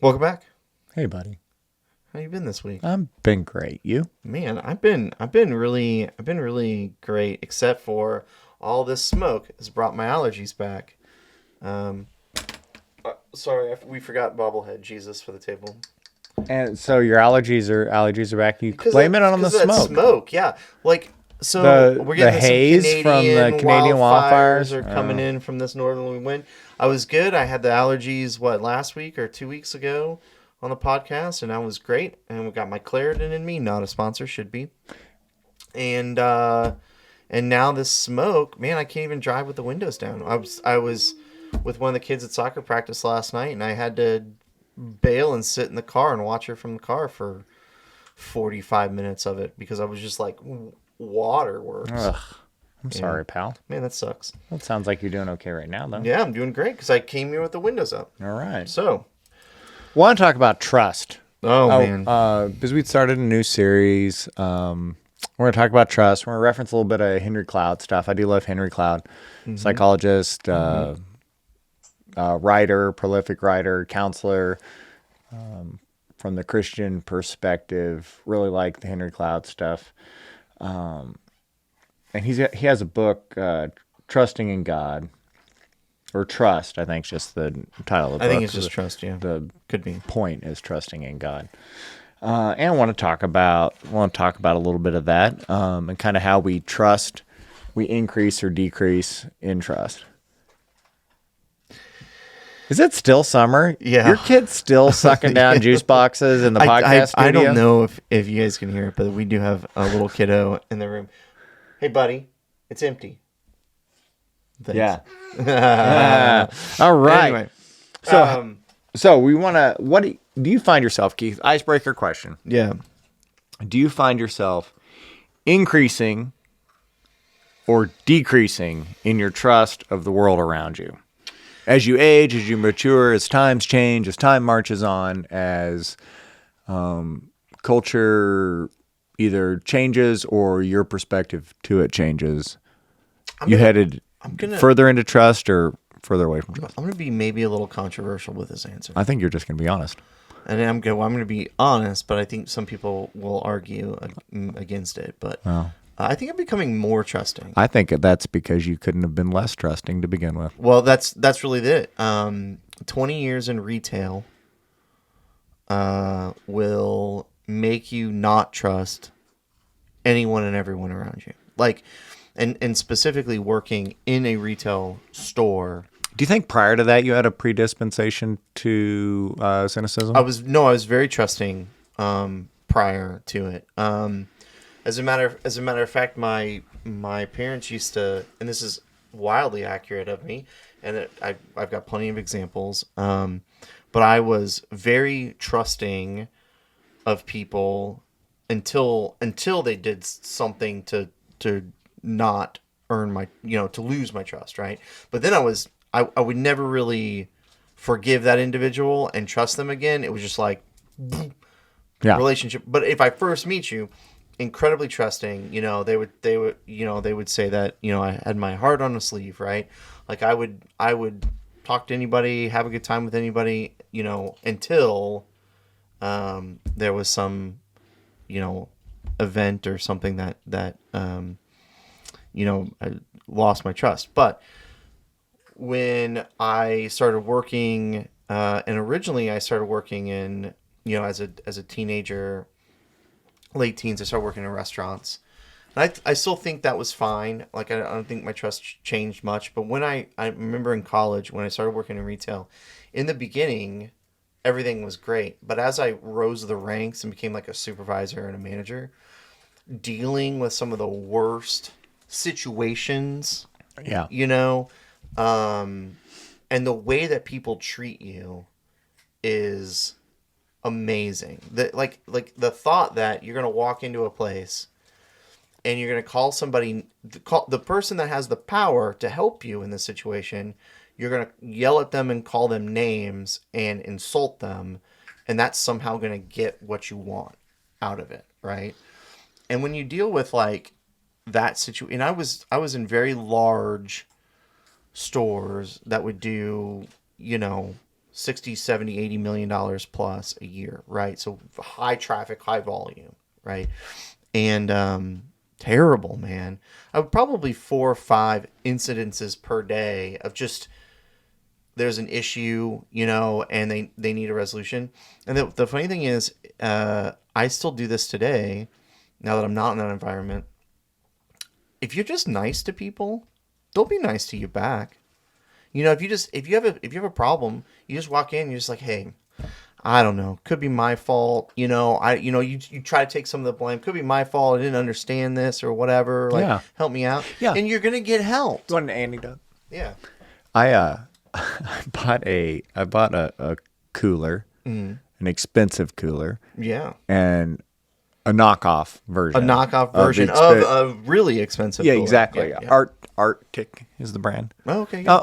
Welcome back. Hey, buddy. How you been this week? I've been great. You? Man, I've been really great, except for all this smoke has brought my allergies back. Um, sorry, we forgot bobblehead Jesus for the table. And so your allergies are back. You Because blame it on the because of that smoke. smoke, yeah. Like so, we're The getting some haze from the Canadian wildfires are coming in from this northerly wind. I was good. I had the allergies last week or 2 weeks ago on the podcast, and I was great. And we got my Claritin in me. Not a sponsor, should be. And now this smoke, man, I can't even drive with the windows down. I was with one of the kids at soccer practice last night, and I had to bail and sit in the car and watch her from the car for 45 minutes of it because I was just like, waterworks. Ugh. I'm sorry, pal. Man, that sucks. Well, it sounds like you're doing okay right now, though. Yeah, I'm doing great because I came here with the windows up. All right. So, Want to talk about trust. man. Because we started a new series. We're going to talk about trust. We're going to reference a little bit of Henry Cloud stuff. I do love Henry Cloud. Psychologist, writer, prolific writer, counselor. From the Christian perspective, really like the Henry Cloud stuff. And he has a book, Trusting in God, or Trust, I think is just the title of the book. I think it's just trust, yeah. Could be. Point is trusting in God. And I want to talk about a little bit of that, and kind of how we increase or decrease in trust. Is it still summer? Yeah. Your kid's still sucking down juice boxes in the podcast studio? I don't know if you guys can hear it, but we do have a little kiddo in the room. Hey, buddy, it's empty. Thanks. Yeah. All right. Anyway, So we want to. What do you find yourself, Keith? Icebreaker question. yeah. Do you find yourself increasing or decreasing in your trust of the world around you? As you age, as you mature, as times change, as time marches on, as culture either changes or your perspective to it changes, headed further into trust or further away from trust? I'm going to be maybe a little controversial with this answer. I think you're just going to be honest. And I'm going to be honest, but I think some people will argue against it. But I think I'm becoming more trusting. I think that's because you couldn't have been less trusting to begin with. Well, that's really it. 20 years in retail will make you not trust anyone and everyone around you. Like, and specifically working in a retail store. Do you think prior to that you had a predispensation to cynicism? I was very trusting prior to it. As a matter of fact, my parents used to, and this is wildly accurate of me, and I've got plenty of examples. But I was very trusting of people until they did something to not earn my, to lose my trust, right? But then I would never really forgive that individual and trust them again. It was just like relationship. But if I first meet you, incredibly trusting, they would say that, I had my heart on a sleeve, right? Like I would talk to anybody, have a good time with anybody, until there was some, event or something that I lost my trust. But when I started working, and originally I started working in, as a teenager, late teens, I started working in restaurants. And I still think that was fine. Like, I don't think my trust changed much. But when I remember in college, when I started working in retail, in the beginning, everything was great. But as I rose the ranks and became like a supervisor and a manager, dealing with some of the worst situations, and the way that people treat you is amazing. That like the thought that you're gonna walk into a place and you're gonna call the person that has the power to help you in this situation, you're gonna yell at them and call them names and insult them, and that's somehow gonna get what you want out of it, right? And when you deal with like that situation, and I was in very large stores that would do, 60, 70, 80 million dollars plus a year, right? So high traffic, high volume, right? And terrible, man. I would probably 4 or 5 incidences per day of just there's an issue, and they need a resolution. And the funny thing is, I still do this today, now that I'm not in that environment. If you're just nice to people, they'll be nice to you back. If you have a problem, you just walk in, you're just like, hey, I don't know, could be my fault. You try to take some of the blame. Could be my fault. I didn't understand this or whatever. Like, Yeah. help me out. Yeah. And you're gonna get help. You want an anecdote? Yeah. I I bought a cooler, an expensive cooler, Yeah. and a knockoff version. A knockoff version of a really expensive. Yeah, cooler. exactly. Yeah. Arctic is the brand. Oh, okay. Yeah.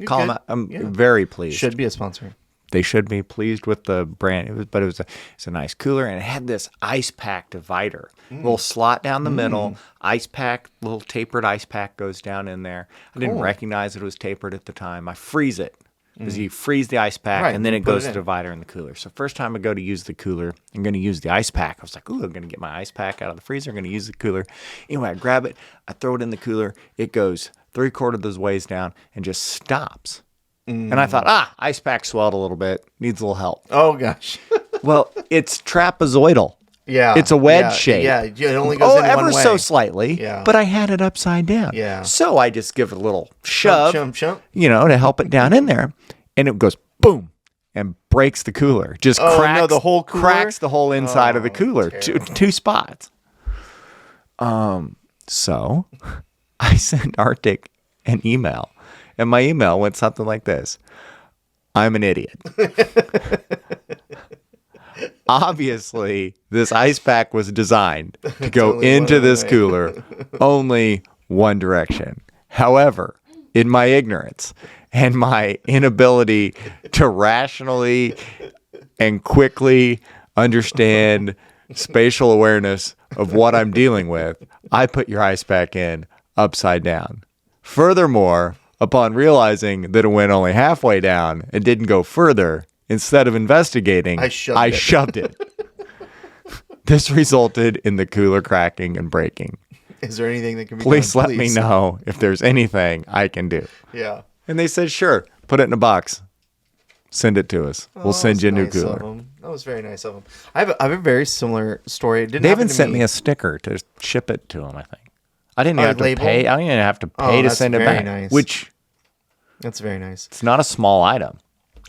Call them out. I'm very pleased. Should be a sponsor. They should be pleased with the brand. It's a nice cooler, and it had this ice pack divider, little slot down the middle, ice pack, little tapered ice pack goes down in there. I didn't recognize it was tapered at the time. I freeze it because you freeze the ice pack, Right, and then you it put goes it to in. the divider in the cooler. So first time I go to use the cooler, I'm going to use the ice pack. I was like, ooh, I'm going to get my ice pack out of the freezer. I'm going to use the cooler. Anyway, I grab it, I throw it in the cooler. It goes 3/4 of those ways down and just stops. And I thought, ice pack swelled a little bit. Needs a little help. Oh gosh. Well, it's trapezoidal. Yeah. It's a wedge shape. Yeah. It only goes in ever one way. so slightly. Yeah. But I had it upside down. Yeah. So I just give it a little shove, Chump. to help it down in there. And it goes boom and breaks the cooler. Just cracks the whole cooler? cracks the whole inside of the cooler. terrible. Two spots. So I sent Arctic an email. And my email went something like this. I'm an idiot. Obviously, this ice pack was designed to go only into one this way. cooler only one direction. However, in my ignorance and my inability to rationally and quickly understand spatial awareness of what I'm dealing with, I put your ice pack in upside down. Furthermore, upon realizing that it went only halfway down and didn't go further, instead of investigating, I shoved it. This resulted in the cooler cracking and breaking. Is there anything that can be Please done? let me know if there's anything I can do. Yeah. And they said, sure, put it in a box. Send it to us. We'll send you a new Nice of cooler. them. That was very nice of them. I have a very similar story. It didn't They happen even to sent me a sticker to ship it to them, I think. I didn't Oh, even have to label? pay. I didn't even have to pay to that's send it very back. nice. Which, That's very nice. it's not a small item.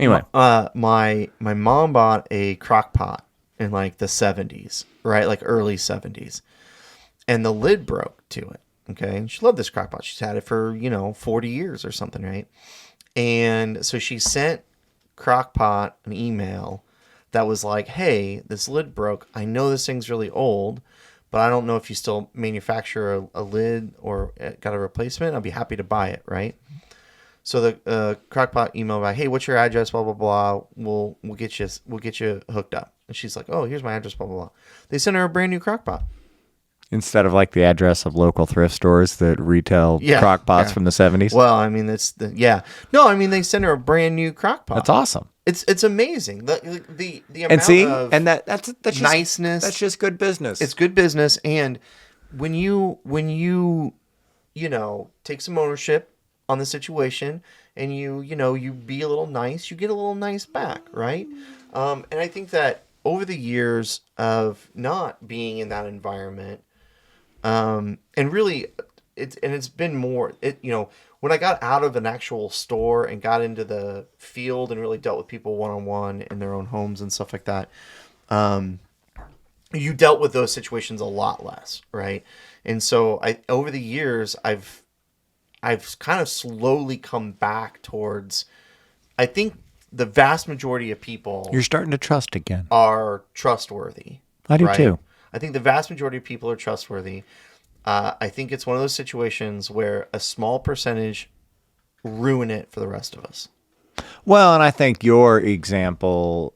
Anyway. My mom bought a crock pot in like the 70s, right? Like early 70s. And the lid broke to it. Okay. And she loved this crock pot. She's had it for, 40 years or something, right? And so she sent Crockpot an email that was like, hey, this lid broke. I know this thing's really old, but I don't know if you still manufacture a lid or got a replacement. I'll be happy to buy it, right? So the Crockpot emailed back, hey, what's your address? Blah blah blah. We'll get you hooked up. And she's like, oh, here's my address. Blah blah blah. They sent her a brand new Crockpot. Instead of like the address of local thrift stores that retail crock pots from the 70s. Well, I mean, No, I mean, they sent her a brand new Crockpot. That's awesome. It's amazing. The amount And see, of and that's just, niceness. That's just good business. It's good business, and when you take some ownership on the situation, and you be a little nice, you get a little nice back, right? And I think that over the years of not being in that environment, and really, it's been more. When I got out of an actual store and got into the field and really dealt with people one-on-one in their own homes and stuff like that, you dealt with those situations a lot less, right? And so over the years, I've kind of slowly come back towards, I think the vast majority of people You're starting to trust again. are trustworthy. I do right? too. I think the vast majority of people are trustworthy. I think it's one of those situations where a small percentage ruin it for the rest of us. Well, and I think your example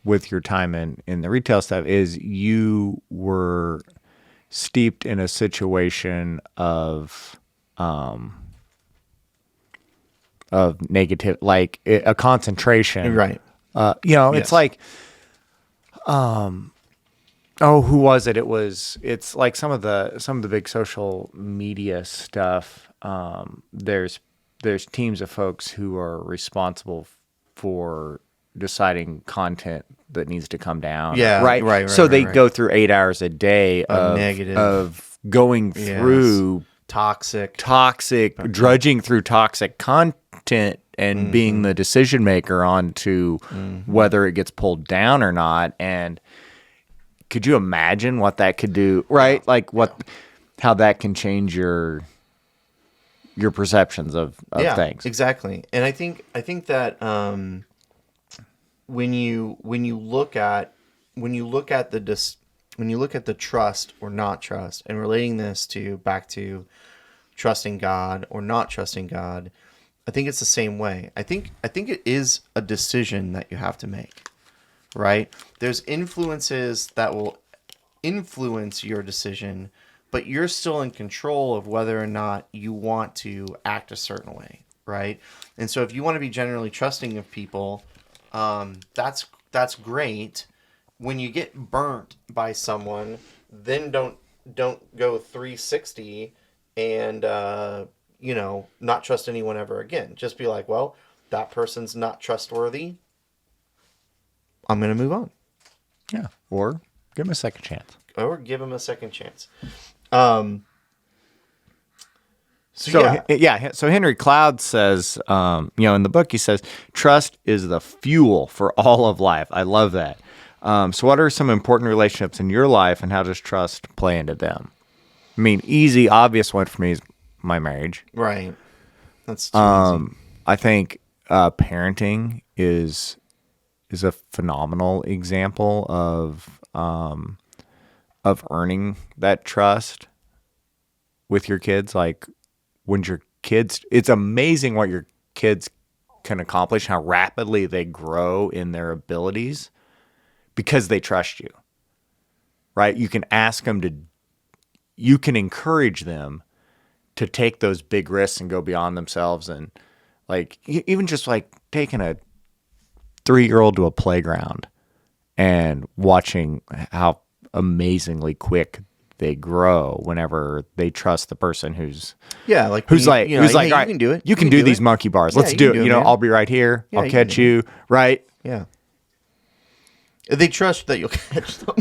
with your time in the retail stuff is you were steeped in a situation of of negative, like a concentration. Right. It's Yes. like, oh, who was it? It's like some of the big social media stuff. There's teams of folks who are responsible for deciding content that needs to come down. Yeah, Right. right, So they right. go through 8 hours a day Negative. of going Yes. through Toxic. drudging through toxic content and being the decision maker on to whether it gets pulled down or not. And could you imagine what that could do? Right? Like how that can change your perceptions of things. Exactly. And I think that when you look at the trust or not trust, and relating this back to trusting God or not trusting God, I think it's the same way. I think it is a decision that you have to make, right? There's influences that will influence your decision, but you're still in control of whether or not you want to act a certain way, right? And so if you want to be generally trusting of people, that's great. When you get burnt by someone, then don't go 360 and not trust anyone ever again. Just be like, well, that person's not trustworthy. I'm going to move on. Yeah. Or give them a second chance. Or give them a second chance. So Henry Cloud says, in the book, he says, trust is the fuel for all of life. I love that. So what are some important relationships in your life, and how does trust play into them? I mean, easy, obvious one for me is my marriage. Right. That's too easy. I think parenting is a phenomenal example of earning that trust with your kids. Like when your kids, it's amazing what your kids can accomplish, how rapidly they grow in their abilities because they trust you, right? You can ask them you can encourage them to take those big risks and go beyond themselves. And like, even just like taking a 3-year-old to a playground and watching how amazingly quick they grow whenever they trust the person who's like, hey, all right, you can do it. You can do these monkey bars. Let's do it. Man. I'll be right here. Yeah, I'll catch you. Right. Yeah. They trust that you'll catch them.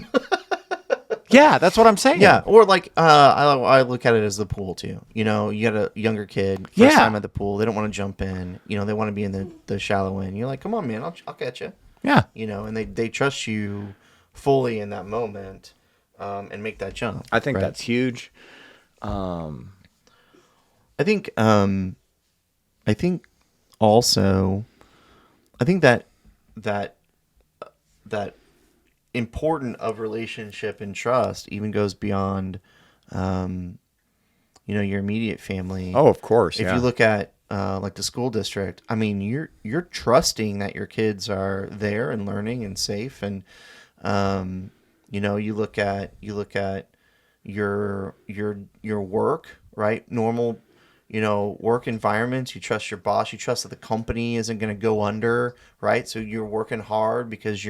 Yeah, that's what I'm saying. Yeah, or like I look at it as the pool too. You got a younger kid, first time at the pool. They don't want to jump in. They want to be in the shallow end. You're like, come on, man, I'll catch you. Yeah. And they trust you fully in that moment, and make that jump. I think that's huge. I think also, I think that important of relationship and trust even goes beyond, your immediate family. Oh, of course. If you look at like the school district, I mean, you're trusting that your kids are there and learning and safe, and you look at your work, right? Normal, work environments. You trust your boss. You trust that the company isn't going to go under, right? So you're working hard because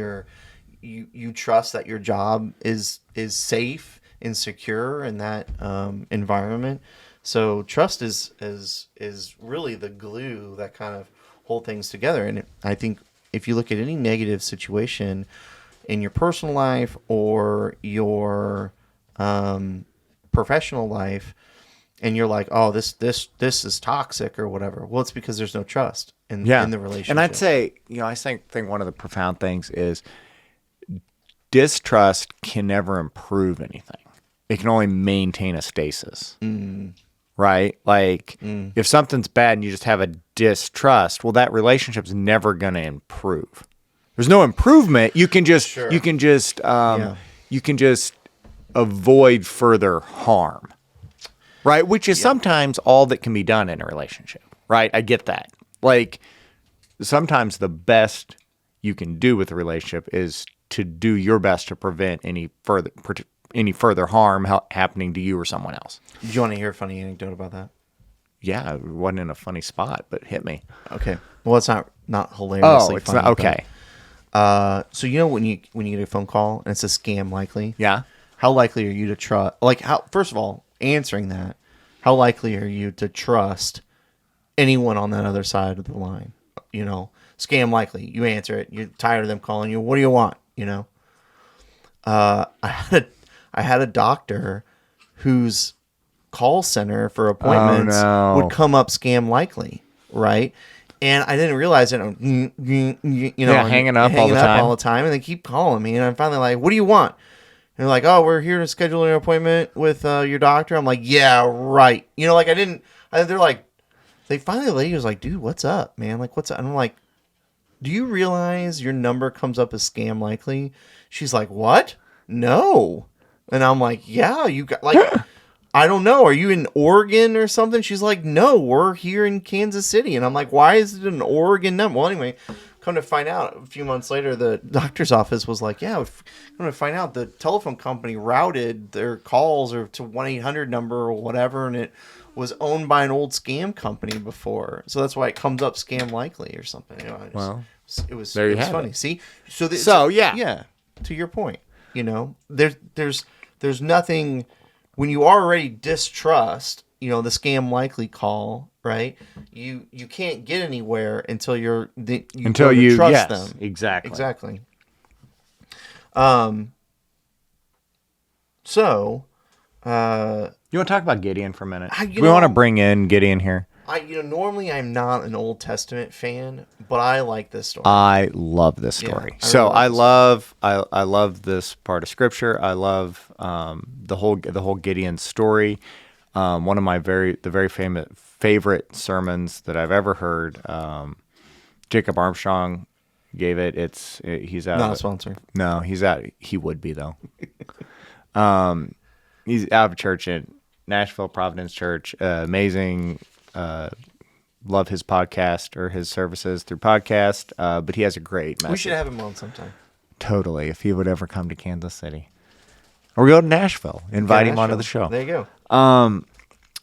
you trust that your job is safe and secure in that environment. So trust is really the glue that kind of hold things together. And I think if you look at any negative situation in your personal life or your professional life, and you're like, oh, this is toxic or whatever. Well, it's because there's no trust in the relationship. And I'd say, I think one of the profound things is distrust can never improve anything. It can only maintain a stasis. Right? Like if something's bad and you just have a distrust, well, that relationship's never going to improve. There's no improvement. You can just you can just avoid further harm. Right? Which is sometimes all that can be done in a relationship. Right? I get that. Like sometimes the best you can do with a relationship is to do your best to prevent any further harm happening to you or someone else. Do you want to hear a funny anecdote about that? yeah, it wasn't in a funny spot, but hit me. Okay. Well, it's not hilariously Oh, it's funny. not okay. So when you get a phone call and it's a scam likely, Yeah. how likely are you to trust? Like, how? First of all, answering that, how likely are you to trust anyone on that other side of the line? Scam likely. You answer it. You're tired of them calling you. What do you want? I had a doctor whose call center for appointments no. would come up scam likely, right? And I didn't realize it. Hanging up all the time. And they keep calling me, and I'm finally like, "What do you want?" And they're like, "Oh, we're here to schedule an appointment with your doctor." I'm like, "Yeah, right." Like they're like, the lady was like, "Dude, what's up, man? Like, what's up?" And I'm like, "Do you realize your number comes up as scam likely?" She's like, "What? No." And I'm like, "Yeah, you got like." I don't know. Are you in Oregon or something? She's like, no, we're here in Kansas City. And I'm like, why is it an Oregon number? Well, anyway, come to find out, a few months later, the doctor's office was like, yeah, come to find out, the telephone company routed their calls or to 1-800 number or whatever, and it was owned by an old scam company before. So that's why it comes up scam likely or something. It was funny. It. See? Yeah. Yeah, to your point, there's nothing... When you already distrust, the scam likely call, right? You can't get anywhere until you trust them. Exactly. So, you want to talk about Gideon for a minute? We want to bring in Gideon here. Normally I'm not an Old Testament fan, but I like this story. I love this story. Yeah, I love this part of scripture. I love the whole Gideon story. One of my very favorite sermons that I've ever heard. Jacob Armstrong gave it. He's out. Not a sponsor. No, he's out. He would be though. He's out of church in Nashville Providence Church. Amazing. Love his podcast or his services through podcast, but he has a great message. We should have him on sometime. Totally, if he would ever come to Kansas City. Or we go to Nashville, invite him onto the show. There you go.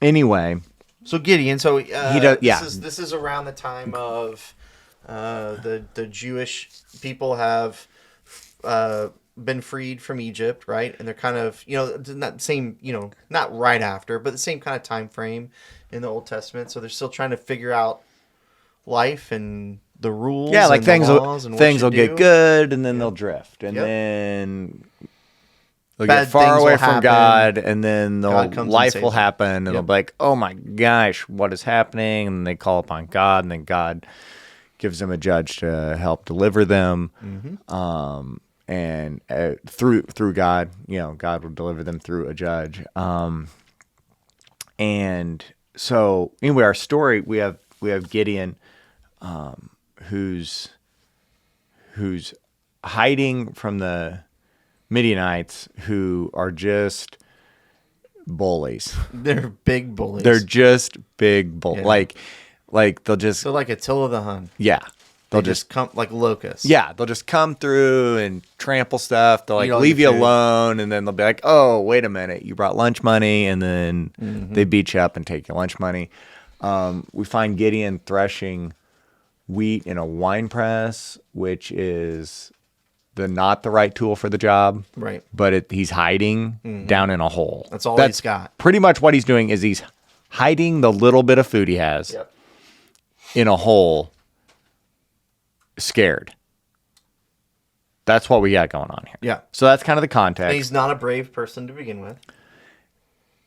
Anyway. So Gideon, he does, yeah. This is around the time of the Jewish people have been freed from Egypt, right? And they're kind of, not same, not right after, but the same kind of time frame in the Old Testament. So they're still trying to figure out life and the rules. Yeah, like and things the laws and things what will you get do. good, and then they'll drift, and then they'll Bad get far things away will from happen. God, and then God comes and life saves will them. happen, and they'll be like, "Oh my gosh, what is happening?" And they call upon God, and then God gives them a judge to help deliver them. Mm-hmm. And through God, God will deliver them through a judge. And so anyway, our story, we have Gideon, who's hiding from the Midianites, who are just bullies. They're big bullies. They're just big bullies. Yeah. Like they'll just So like Attila the Hun. yeah. They'll just come like locusts. Yeah, they'll just come through and trample stuff. They'll leave you your food. alone, and then they'll be like, "Oh, wait a minute, you brought lunch money," and then they beat you up and take your lunch money. We find Gideon threshing wheat in a wine press, which is not the right tool for the job. Right. But he's hiding down in a hole. That's all he's got. Pretty much what he's doing is he's hiding the little bit of food he has in a hole. Scared. That's what we got going on here. Yeah. So that's kind of the context. And he's not a brave person to begin with.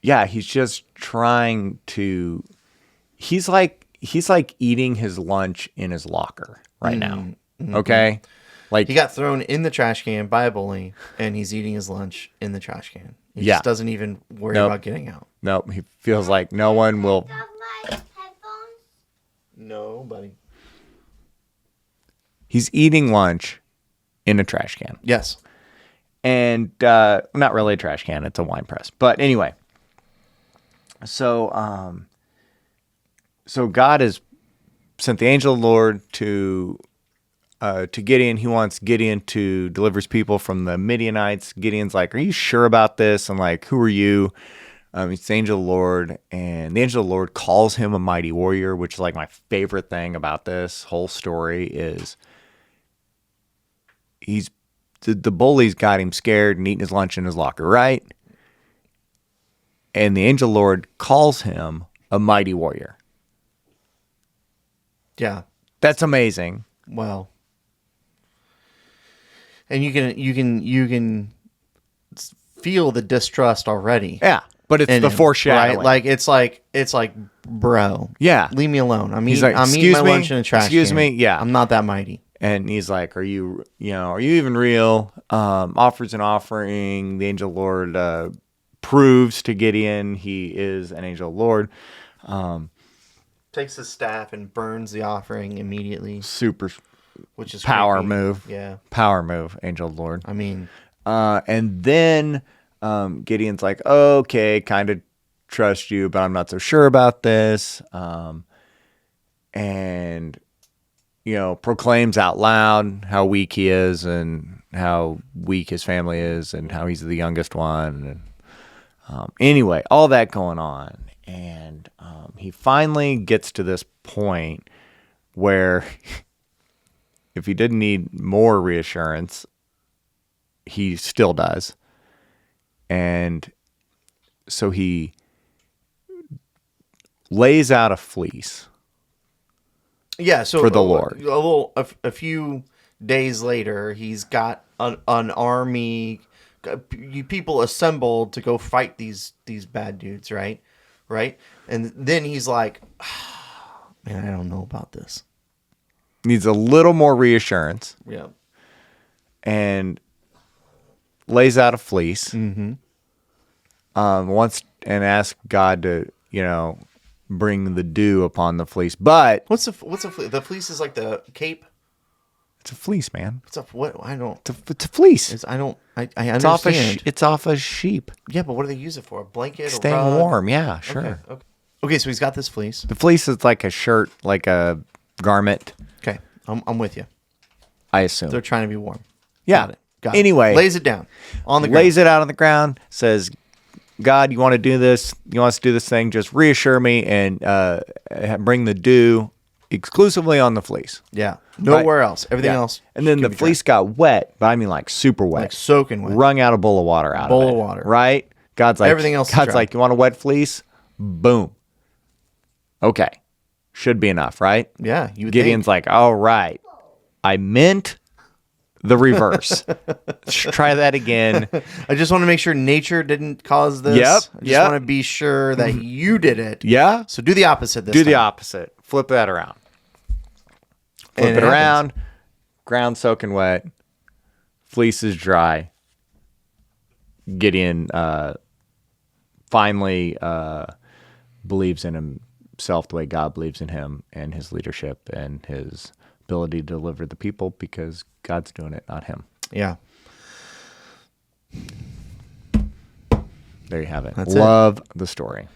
Yeah, he's just trying to. He's like eating his lunch in his locker right now. Okay, like He got thrown in the trash can by a bully, and he's eating his lunch in the trash can. He Yeah. just doesn't even worry Nope. about getting out. nope. He feels like no one will. Got my headphones? No, buddy. He's eating lunch in a trash can, Yes. and not really a trash can. It's a wine press. But anyway, so God has sent the angel of the Lord to Gideon. He wants Gideon to deliver his people from the Midianites. Gideon's like, "Are you sure about this?" And like, "Who are you?" It's the angel of the Lord, and the angel of the Lord calls him a mighty warrior, which is like my favorite thing about this whole story is the bully's got him scared and eating his lunch in his locker, right? And the angel of the Lord calls him a mighty warrior. Yeah. That's amazing. Well, and you can feel the distrust already. Yeah, but it's in the him, foreshadowing. right? Like it's like, bro. Yeah. Leave me alone. I'm He's eating. like, I'm eating my "Excuse me? lunch in a trash Excuse can. me? Yeah. I'm not that mighty. And he's like, are you even real? Offers an offering. The angel of the Lord proves to Gideon he is an angel of the Lord. Takes his staff and burns the offering immediately, Super which is power creepy. move. Yeah. Power move, angel of the Lord. I mean, And then Gideon's like, okay, kind of trust you, but I'm not so sure about this. And proclaims out loud how weak he is and how weak his family is and how he's the youngest one. And anyway, all that going on. And he finally gets to this point where if he didn't need more reassurance, he still does. And so he lays out a fleece. yeah. So For the Lord. A few days later, he's got an army, people assembled to go fight these bad dudes, right? Right. And then he's like, man, I don't know about this. Needs a little more reassurance. Yeah. And lays out a fleece. Mm-hmm. Wants and asks God to, bring the dew upon the fleece. But What's a fleece? The fleece is like the cape. it's a fleece, man. What's up? What? I don't. It's a fleece. I don't. I It's off a understand. it's off a sheep. Yeah, but what do they use it for? A blanket? Staying a rug? warm. Yeah, sure. Okay. Okay. So he's got this fleece. The fleece is like a shirt, like a garment, Okay. I'm with you. I assume. They're trying to be warm. Yeah. Got it. Got it. Anyway. Lays it down on the ground. Lays it out on the ground, says, God, you want to do this? You want us to do this thing? Just reassure me and bring the dew exclusively on the fleece. Yeah. Nowhere Right. else. Everything Yeah. else. And then can the be fleece got wet, but I mean like super wet. like soaking wet. Wrung out a bowl of water out Bowl of it. of water. Right? God's like, Everything else is God's dry. like, you want a wet fleece? Boom. Okay. Should be enough, right? Yeah. You would Gideon's think. like, all right. I meant the reverse. Try that again. I just want to make sure nature didn't cause this. Yep, I just yep. want to be sure that you did it. Yeah? So do the opposite this Do the time. opposite. Flip that around. Flip And it it around. Ground soaking wet. Fleece is dry. Gideon finally believes in himself the way God believes in him and his leadership and his ability to deliver the people because God's doing it, not him. Yeah. There you have it. That's it. Love the story.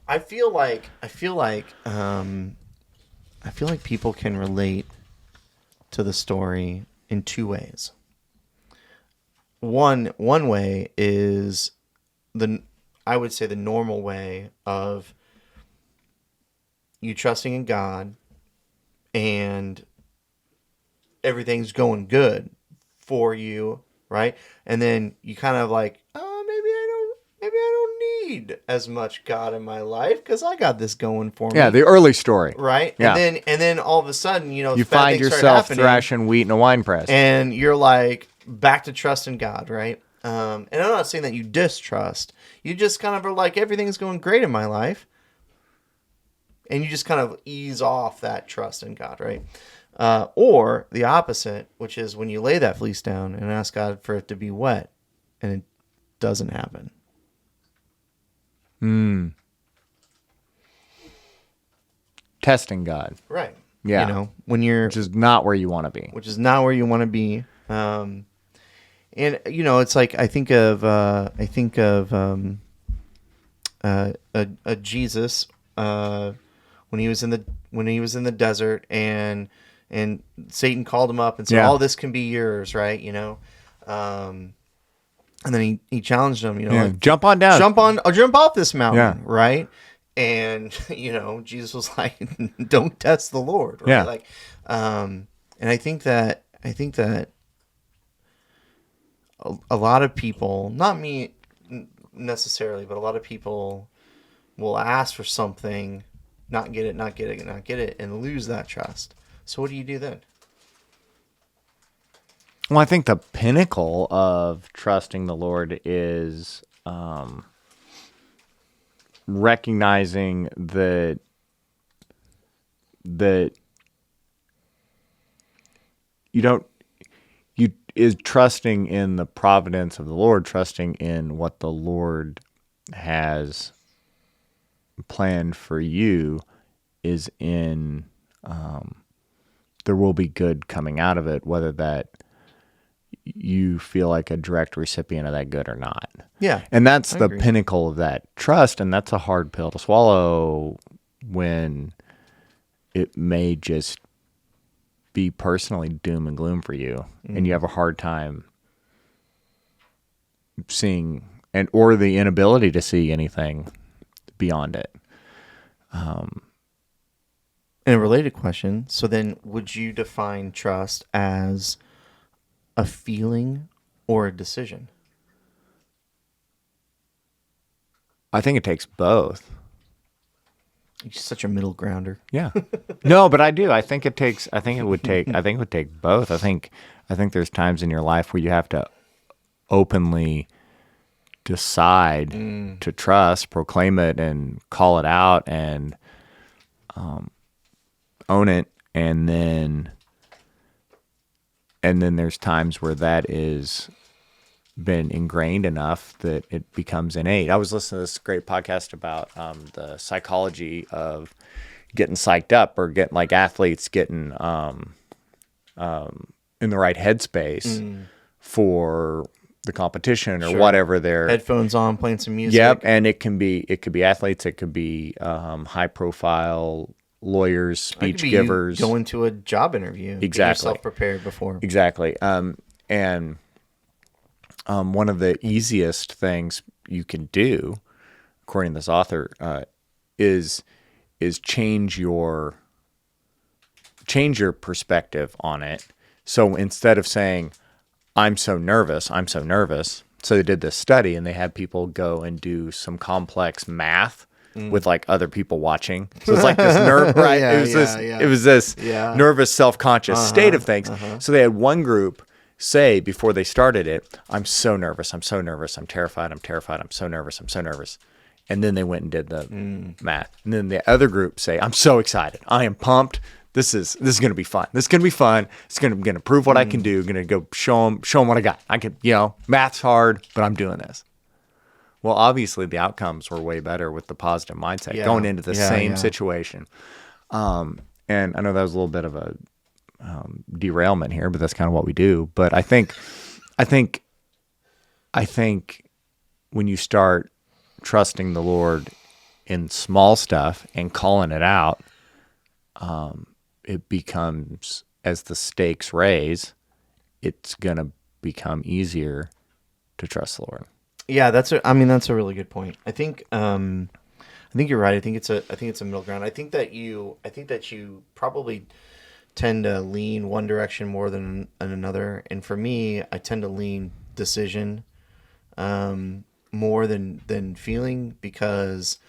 I feel like people can relate to the story in two ways. One way is I would say the normal way of you trusting in God and everything's going good for you, right? And then you kind of like, oh, maybe I don't need as much God in my life because I got this going for me. Yeah, the early story. Right? Yeah. And then all of a sudden, You bad find things start yourself happening, thrashing wheat in a wine press. and you're like back to trust in God, right? And I'm not saying that you distrust. You just kind of are like, everything's going great in my life. And you just kind of ease off that trust in God, right? Or the opposite, which is when you lay that fleece down and ask God for it to be wet, and it doesn't happen. Testing God, Right. Yeah. When you're... which is not where you want to be. which is not where you want to be. And it's like I think of Jesus when he was in the desert and Satan called him up and said, Yeah. "All this can be yours," right? And then he challenged him, like, jump on down. jump off this mountain, Yeah. right? And Jesus was like, don't test the Lord, right? Yeah. Like, and I think that a lot of people, not me necessarily, but a lot of people will ask for something, not get it, and lose that trust. So what do you do then? Well, I think the pinnacle of trusting the Lord is recognizing that you is trusting in the providence of the Lord, trusting in what the Lord has planned for you is in there will be good coming out of it, whether that you feel like a direct recipient of that good or not. Yeah. And that's I the agree. pinnacle of that trust, and that's a hard pill to swallow when it may just be personally doom and gloom for you, and you have a hard time seeing or the inability to see anything beyond it. And a related question, so then would you define trust as a feeling or a decision? I think it takes both. You're such a middle grounder. Yeah. No, but I do. I think it would take both. I think there's times in your life where you have to openly decide to trust, proclaim it, and call it out, and own it, and then there's times where that is been ingrained enough that it becomes innate. I was listening to this great podcast about the psychology of getting psyched up, or getting, like, athletes getting in the right headspace for the competition or Sure. whatever they're Headphones on, playing some music. Yep, and it could be athletes, it could be high profile lawyers, That could speech be givers. you going to a job interview. Get Exactly. yourself prepared before. Exactly. And one of the easiest things you can do, according to this author, is change your perspective on it. So instead of saying, I'm so nervous, so they did this study and they had people go and do some complex math with, like, other people watching. So it's like this nerve, right? Yeah, It was this Yeah. nervous, self-conscious state of things. So they had one group say before they started it, I'm so nervous, I'm terrified, I'm so nervous. And then they went and did the math. And then the other group say, I'm so excited, I am pumped. This is going to be fun. It's going to prove what I can do. Going to go show them what I got. I can, math's hard, but I'm doing this. Well, obviously the outcomes were way better with the positive mindset going into the same situation. And I know that was a little bit of a derailment here, but that's kind of what we do. But I think when you start trusting the Lord in small stuff and calling it out, it becomes, as the stakes raise, it's going to become easier to trust the Lord. Yeah, that's a really good point. I think you're right. I think it's a middle ground. I think that you probably tend to lean one direction more than another. And for me, I tend to lean decision more than feeling, because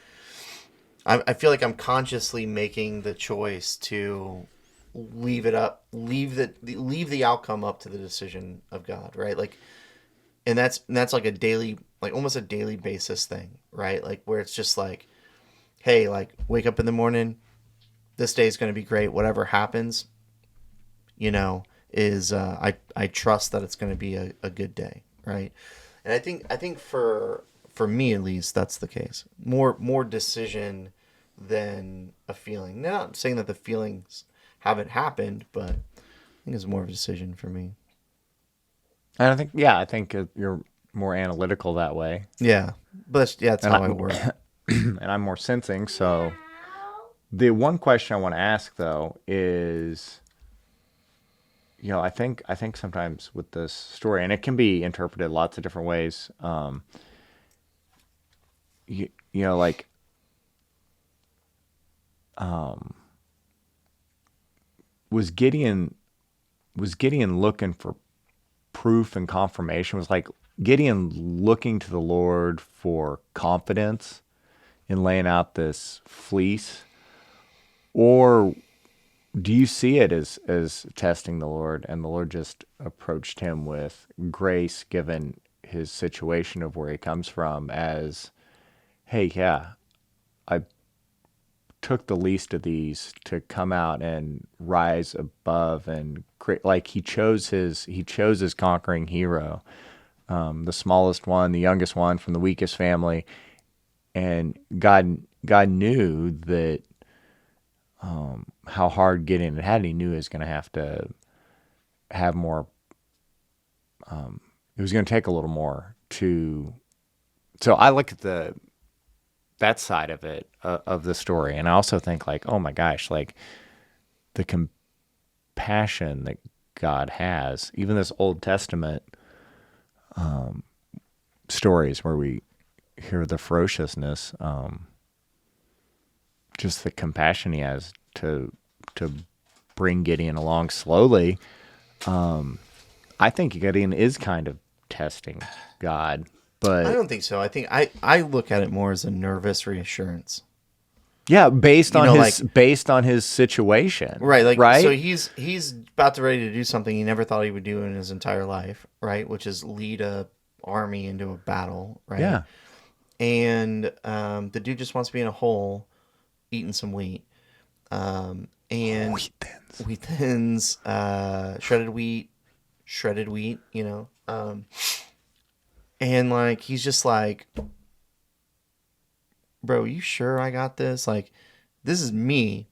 I feel like I'm consciously making the choice to leave the outcome up to the decision of God, right? Like, and that's like a daily, like almost a daily basis thing, right? Like, where it's just like, hey, like, wake up in the morning, this day is going to be great. Whatever happens, is I trust that it's going to be a good day, right? And I think for me at least, that's the case. More decision than a feeling. Now, I'm saying that the feelings haven't happened, but I think it's more of a decision for me. And I think you're more analytical that way. Yeah, but that's how I work. And I'm more sensing. So the one question I want to ask, though, is I think sometimes with this story, and it can be interpreted lots of different ways. Like was Gideon looking for proof and confirmation? Was like Gideon looking to the Lord for confidence in laying out this fleece, or do you see it as testing the Lord, and the Lord just approached him with grace, given his situation of where he comes from, as, hey, yeah, I took the least of these to come out and rise above and create, like he chose his conquering hero, the smallest one, the youngest one from the weakest family, and God knew that how hard Gideon had. He knew he was going to have to have more. It was going to take a little more to. So I look at that side of it, of the story, and I also think like, oh my gosh, like the compassion that God has. Even this Old Testament stories where we hear the ferociousness, just the compassion he has to bring Gideon along slowly. I think Gideon is kind of testing God, but I don't think so. I think I look at it more as a nervous reassurance. yeah, based You on know, his situation, Right. right? So he's about to ready to do something he never thought he would do in his entire life, right? Which is lead a army into a battle, right? Yeah, And the dude just wants to be in a hole eating some wheat. And wheat thins, shredded wheat, and like he's just like, bro, you sure I got this? Like, this is me.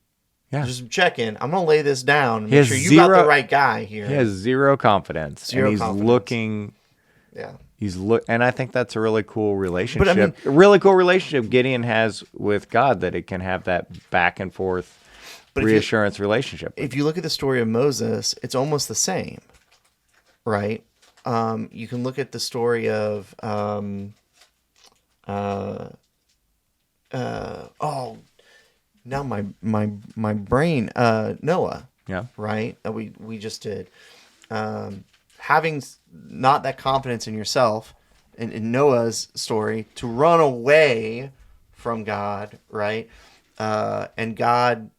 yeah. Just checking. I'm gonna lay this down and He make has sure you got the zero- right guy here. He has zero confidence, Zero and he's confidence. looking. Yeah. And I think that's a really cool relationship. But I mean, a really cool relationship Gideon has with God, that it can have that back and forth But reassurance relationship. if you look at the story of Moses, it's almost the same, right? You can look at the story of oh, now my brain, Noah, Yeah. right? That we just did. Having not that confidence in yourself, in Noah's story, to run away from God, right? And God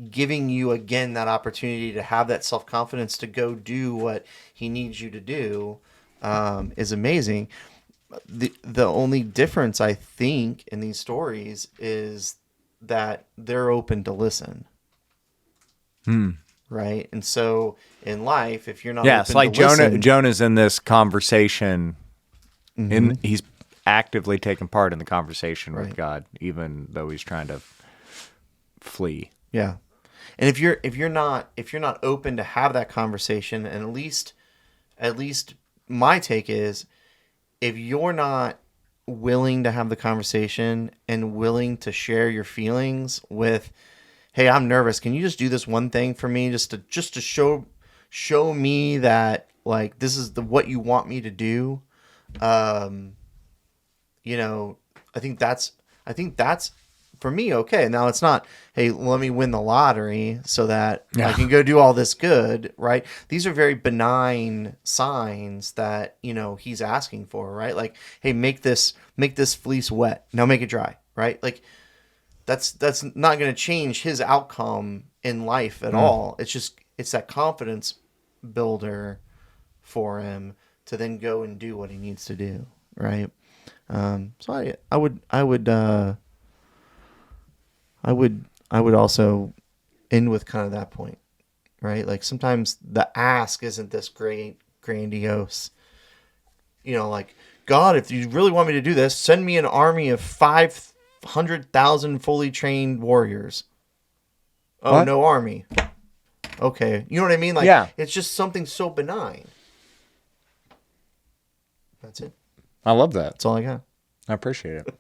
giving you again that opportunity to have that self confidence to go do what He needs you to do, is amazing. The only difference I think in these stories is that they're open to listen. Right? And so in life, if you're not Yeah, open it's like to listen, Jonah's in this conversation, and he's actively taking part in the conversation with Right. God, even though he's trying to flee. yeah. And if you're not open to have that conversation, and at least my take is, if you're not willing to have the conversation and willing to share your feelings with, hey, I'm nervous, can you just do this one thing for me, just to show me that, like, this is what you want me to do. I think that's for me okay. Now it's not, hey, let me win the lottery so that I can go do all this good, right? These are very benign signs that, he's asking for, right? Like, hey, make this fleece wet. Now make it dry, right? Like, that's not going to change his outcome in life at all. It's that confidence builder for him to then go and do what he needs to do, right? So I would also end with kind of that point, right? Like, sometimes the ask isn't this great grandiose, like, God, if you really want me to do this, send me an army of 500,000 fully trained warriors. Oh, What? no army. Okay. You know what I mean? Like, Yeah. It's just something so benign. That's it. I love that. That's all I got. I appreciate it.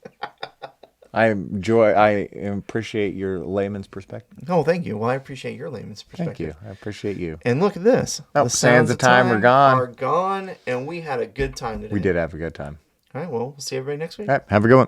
I appreciate your layman's perspective. Oh, thank you. Well, I appreciate your layman's perspective. Thank you. I appreciate you. And look at this. Oh, the sands of time are gone. Are gone, and we had a good time today. We did have a good time. All right, well, we'll see everybody next week. All right, have a good one.